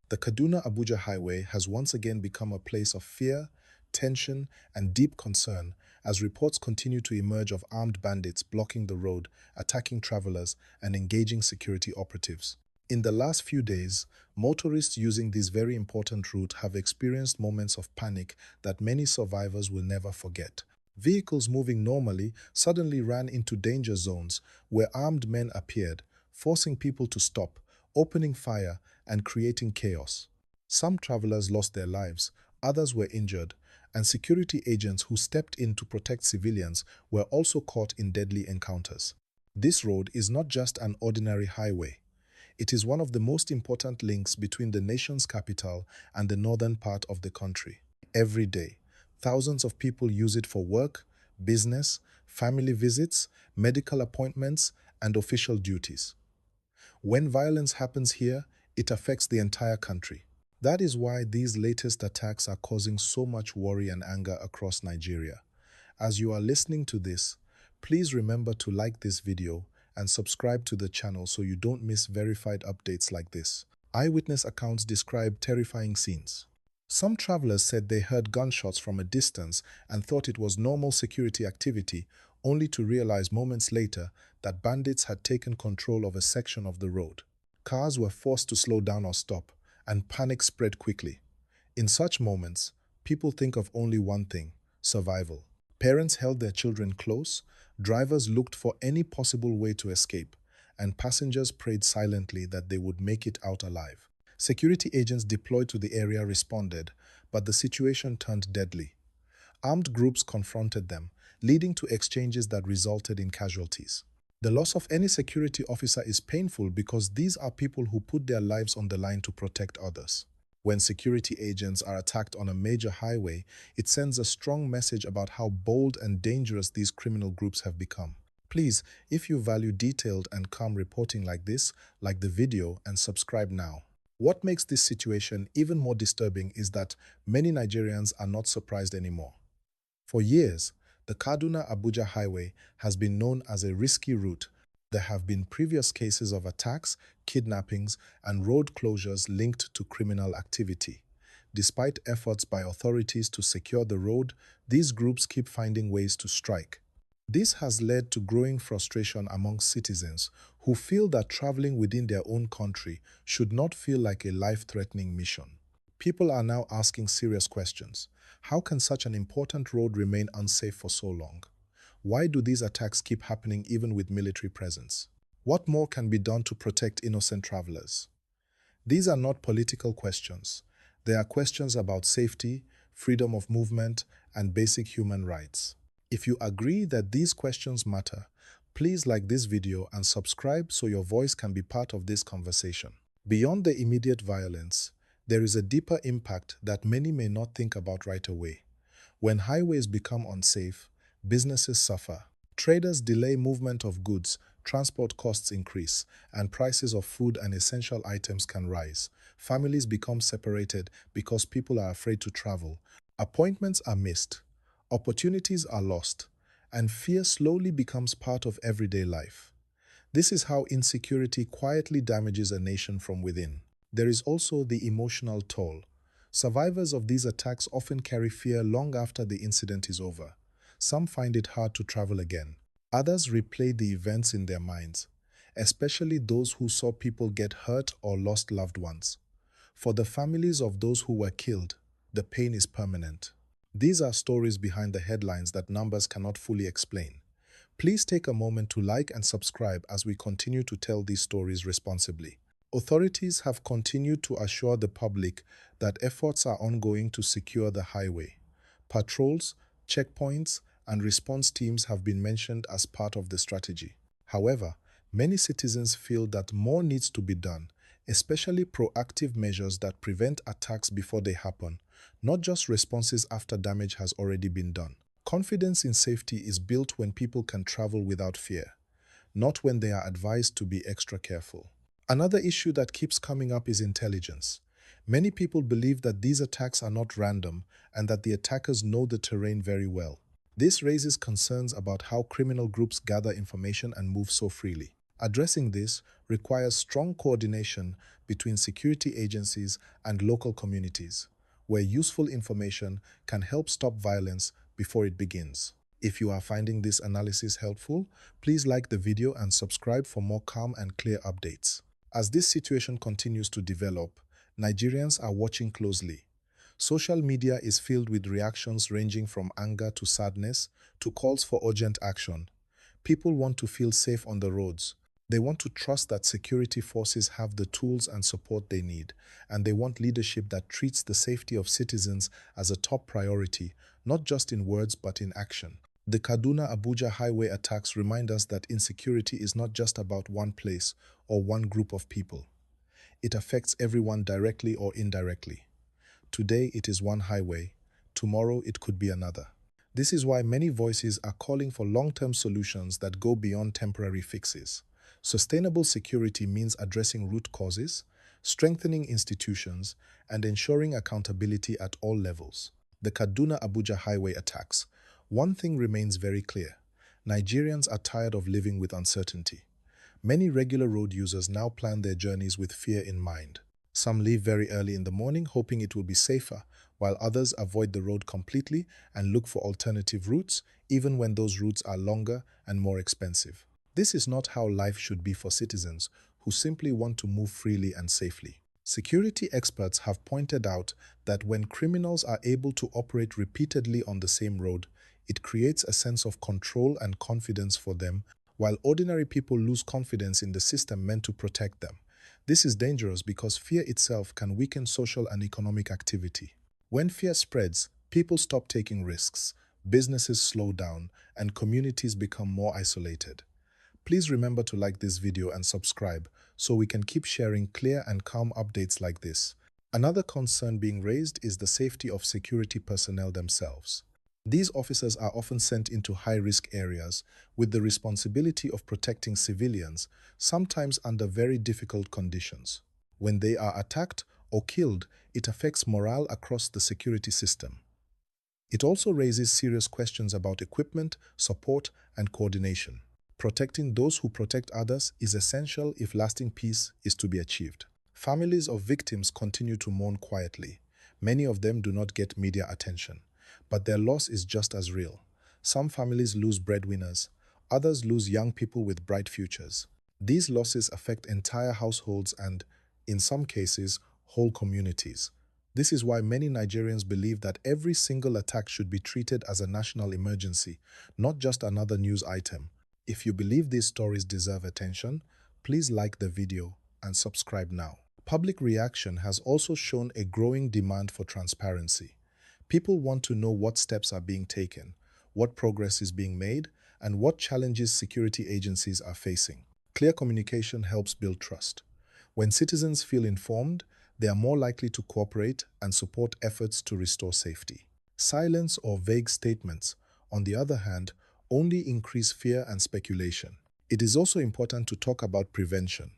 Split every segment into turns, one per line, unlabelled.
The Kaduna Abuja highway has once again become a place of fear, tension, and deep concern as reports continue to emerge of armed bandits blocking the road, attacking travelers, and engaging security operatives. In the last few days, motorists using this very important route have experienced moments of panic that many survivors will never forget. Vehicles moving normally suddenly ran into danger zones where armed men appeared, forcing people to stop, opening fire, and creating chaos. Some travelers lost their lives, others were injured, and security agents who stepped in to protect civilians were also caught in deadly encounters. This road is not just an ordinary highway. It is one of the most important links between the nation's capital and the northern part of the country. Every day, thousands of people use it for work, business, family visits, medical appointments, and official duties. When violence happens here, it affects the entire country. That is why these latest attacks are causing so much worry and anger across Nigeria. As you are listening to this, please remember to like this video and subscribe to the channel so you don't miss verified updates like this. Eyewitness accounts describe terrifying scenes. Some travelers said they heard gunshots from a distance and thought it was normal security activity, only to realize moments later that bandits had taken control of a section of the road. Cars were forced to slow down or stop, and panic spread quickly. In such moments, people think of only one thing: survival. Parents held their children close, drivers looked for any possible way to escape, and passengers prayed silently that they would make it out alive. Security agents deployed to the area responded, but the situation turned deadly. Armed groups confronted them, leading to exchanges that resulted in casualties. The loss of any security officer is painful because these are people who put their lives on the line to protect others. When security agents are attacked on a major highway, it sends a strong message about how bold and dangerous these criminal groups have become. Please, if you value detailed and calm reporting like this, like the video and subscribe now. What makes this situation even more disturbing is that many Nigerians are not surprised anymore. For years, the Kaduna Abuja highway has been known as a risky route. There have been previous cases of attacks, kidnappings, and road closures linked to criminal activity. Despite efforts by authorities to secure the road, these groups keep finding ways to strike. This has led to growing frustration among citizens who feel that traveling within their own country should not feel like a life-threatening mission. People are now asking serious questions. How can such an important road remain unsafe for so long? Why do these attacks keep happening even with military presence? What more can be done to protect innocent travelers? These are not political questions. They are questions about safety, freedom of movement, and basic human rights. If you agree that these questions matter, please like this video and subscribe so your voice can be part of this conversation. Beyond the immediate violence, there is a deeper impact that many may not think about right away. When highways become unsafe, businesses suffer. Traders delay movement of goods, transport costs increase, and prices of food and essential items can rise. Families become separated because people are afraid to travel. Appointments are missed, opportunities are lost, and fear slowly becomes part of everyday life. This is how insecurity quietly damages a nation from within. There is also the emotional toll. Survivors of these attacks often carry fear long after the incident is over. Some find it hard to travel again. Others replay the events in their minds, especially those who saw people get hurt or lost loved ones. For the families of those who were killed, the pain is permanent. These are stories behind the headlines that numbers cannot fully explain. Please take a moment to like and subscribe as we continue to tell these stories responsibly. Authorities have continued to assure the public that efforts are ongoing to secure the highway. Patrols, checkpoints, and response teams have been mentioned as part of the strategy. However, many citizens feel that more needs to be done, especially proactive measures that prevent attacks before they happen, not just responses after damage has already been done. Confidence in safety is built when people can travel without fear, not when they are advised to be extra careful. Another issue that keeps coming up is intelligence. Many people believe that these attacks are not random and that the attackers know the terrain very well. This raises concerns about how criminal groups gather information and move so freely. Addressing this requires strong coordination between security agencies and local communities, where useful information can help stop violence before it begins. If you are finding this analysis helpful, please like the video and subscribe for more calm and clear updates. As this situation continues to develop, Nigerians are watching closely. Social media is filled with reactions ranging from anger to sadness to calls for urgent action. People want to feel safe on the roads. They want to trust that security forces have the tools and support they need, and they want leadership that treats the safety of citizens as a top priority, not just in words but in action. The Kaduna Abuja highway attacks remind us that insecurity is not just about one place or one group of people. It affects everyone directly or indirectly. Today it is one highway, tomorrow it could be another. This is why many voices are calling for long-term solutions that go beyond temporary fixes. Sustainable security means addressing root causes, strengthening institutions, and ensuring accountability at all levels. The Kaduna Abuja highway attacks. One thing remains very clear. Nigerians are tired of living with uncertainty. Many regular road users now plan their journeys with fear in mind. Some leave very early in the morning hoping it will be safer, while others avoid the road completely and look for alternative routes, even when those routes are longer and more expensive. This is not how life should be for citizens who simply want to move freely and safely. Security experts have pointed out that when criminals are able to operate repeatedly on the same road, it creates a sense of control and confidence for them, while ordinary people lose confidence in the system meant to protect them. This is dangerous because fear itself can weaken social and economic activity. When fear spreads, people stop taking risks, businesses slow down, and communities become more isolated. Please remember to like this video and subscribe so we can keep sharing clear and calm updates like this. Another concern being raised is the safety of security personnel themselves. These officers are often sent into high-risk areas with the responsibility of protecting civilians, sometimes under very difficult conditions. When they are attacked or killed, it affects morale across the security system. It also raises serious questions about equipment, support, and coordination. Protecting those who protect others is essential if lasting peace is to be achieved. Families of victims continue to mourn quietly. Many of them do not get media attention, but their loss is just as real. Some families lose breadwinners, others lose young people with bright futures. These losses affect entire households and, in some cases, whole communities. This is why many Nigerians believe that every single attack should be treated as a national emergency, not just another news item. If you believe these stories deserve attention, please like the video and subscribe now. Public reaction has also shown a growing demand for transparency. People want to know what steps are being taken, what progress is being made, and what challenges security agencies are facing. Clear communication helps build trust. When citizens feel informed, they are more likely to cooperate and support efforts to restore safety. Silence or vague statements, on the other hand, only increase fear and speculation. It is also important to talk about prevention.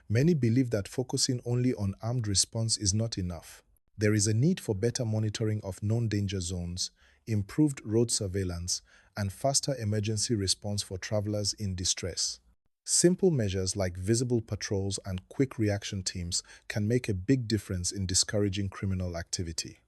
Many believe that focusing only on armed response is not enough. There is a need for better monitoring of known danger zones, improved road surveillance, and faster emergency response for travelers in distress. Simple measures like visible patrols and quick reaction teams can make a big difference in discouraging criminal activity.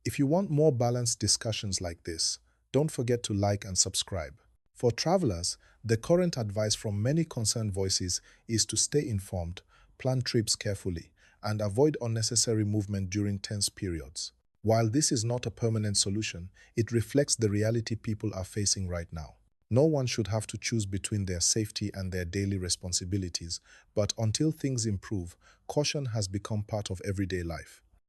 If you want more balanced discussions like this, don't forget to like and subscribe. For travelers, the current advice from many concerned voices is to stay informed, plan trips carefully, and avoid unnecessary movement during tense periods. While this is not a permanent solution, it reflects the reality people are facing right now. No one should have to choose between their safety and their daily responsibilities, but until things improve, caution has become part of everyday life.